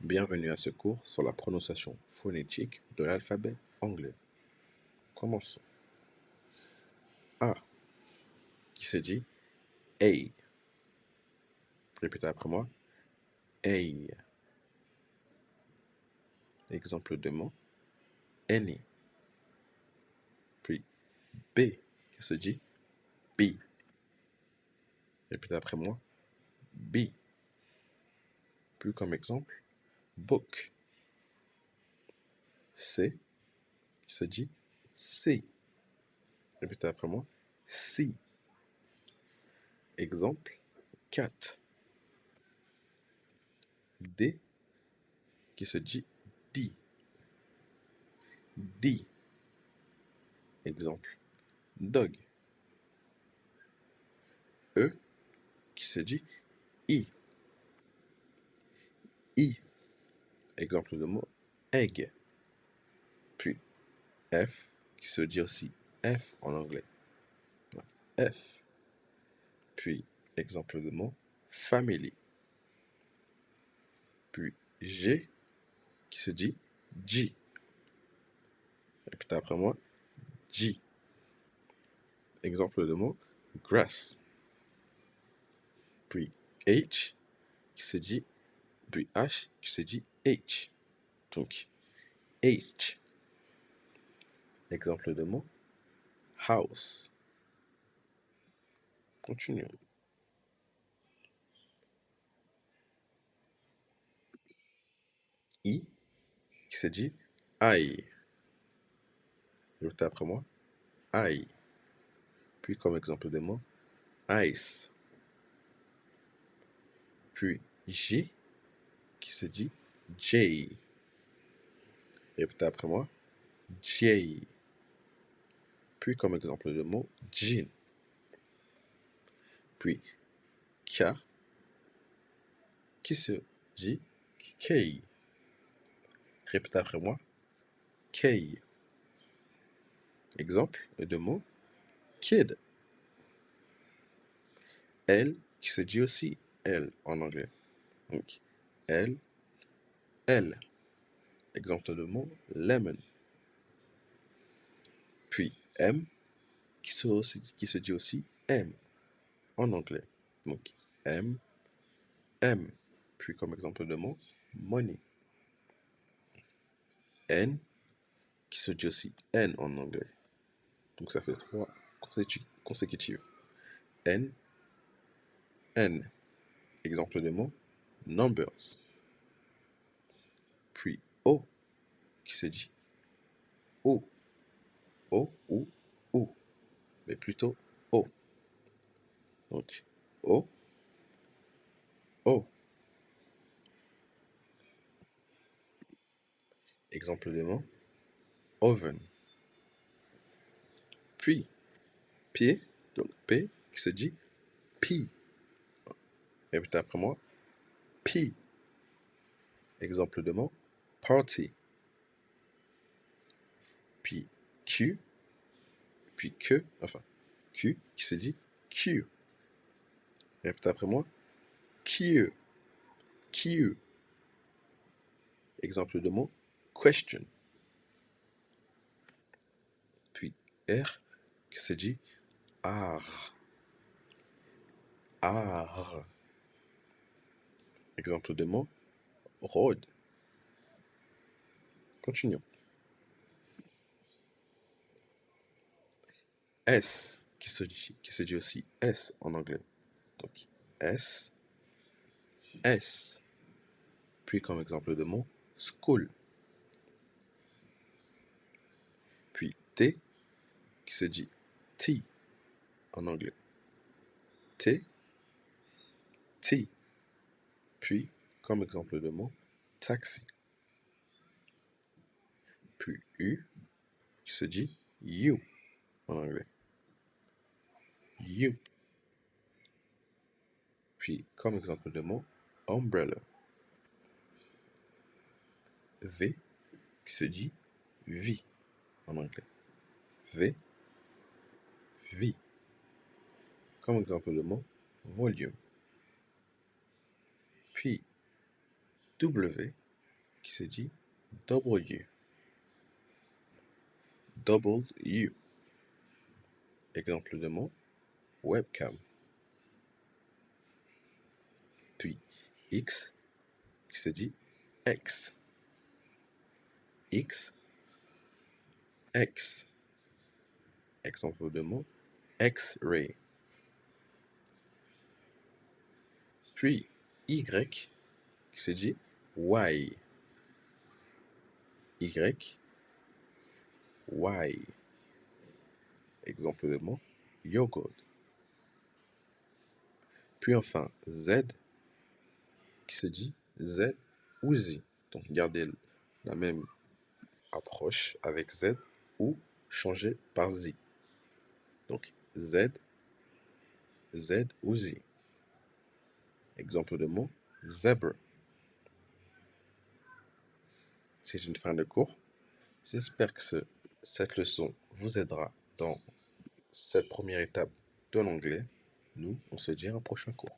Bienvenue à ce cours sur la prononciation phonétique de l'alphabet anglais. Commençons. A, qui se dit A. Répétez après moi. A. Exemple de mot. Any. Puis B, qui se dit B. Répétez après moi. B. Puis comme exemple, book. C, qui se dit C. Répétez après moi. C. Exemple, cat. D, qui se dit D. D. Exemple, dog. E, qui se dit I. I. Exemple de mot, egg. Puis F, qui se dit aussi F en anglais. F. Puis exemple de mot, family. Puis G, qui se dit G. Répétez après moi, G. Exemple de mot, grass. Puis H, qui se dit, puis H, qui se dit H. Donc, H. Exemple de mot, house. Continuons. I, qui se dit I. Répétez après moi, I. Puis comme exemple de mot, ice. Puis J, qui se dit J. Répétez après moi, J. Puis comme exemple de mot, jean. Puis K, qui se dit K. Répétez après moi, K. Exemple de mot, kid. L, qui se dit aussi L en anglais. Donc, L, L. Exemple de mot, lemon. Puis M, qui se dit aussi M en anglais. Donc, M, M. Puis comme exemple de mot, money. N, qui se dit aussi N en anglais. Donc ça fait 3 consécutives. N, N. Exemple de mot, numbers. Puis O, qui se dit O. O ou O. Mais plutôt O. Donc O, O. Exemple de mot, oven. Puis pied, donc P, qui se dit P. Répétez après moi, P. Exemple de mot, party. Puis Q, puis que, enfin Q, qui se dit Q. Répétez après moi, Q. Q. Exemple de mot, question. Puis R, qui se dit R. R. Exemple de mot, road. Continuons. S, qui se dit aussi S en anglais. Donc S, S. Puis comme exemple de mot, school. Puis T, qui se dit T en anglais. T, T. Puis comme exemple de mot, taxi. Puis U, qui se dit you en anglais. You. Puis comme exemple de mot, umbrella. V, qui se dit V en anglais. V, V. Comme exemple de mot, volume. Puis W, qui se dit W. W. Exemple de mot, webcam. Puis X qui se dit X. X, X. Exemple de mot, X-ray. Puis Y qui se dit Y. Y, Y. Exemple de mot, yogurt. Puis enfin Z qui se dit Z ou Z. Donc gardez la même approche avec Z ou changer par Z. Donc Z, Z ou Z. Exemple de mot, zebra. C'est une fin de cours. J'espère que cette leçon vous aidera dans cette première étape de l'anglais. Nous, on se dit à un prochain cours.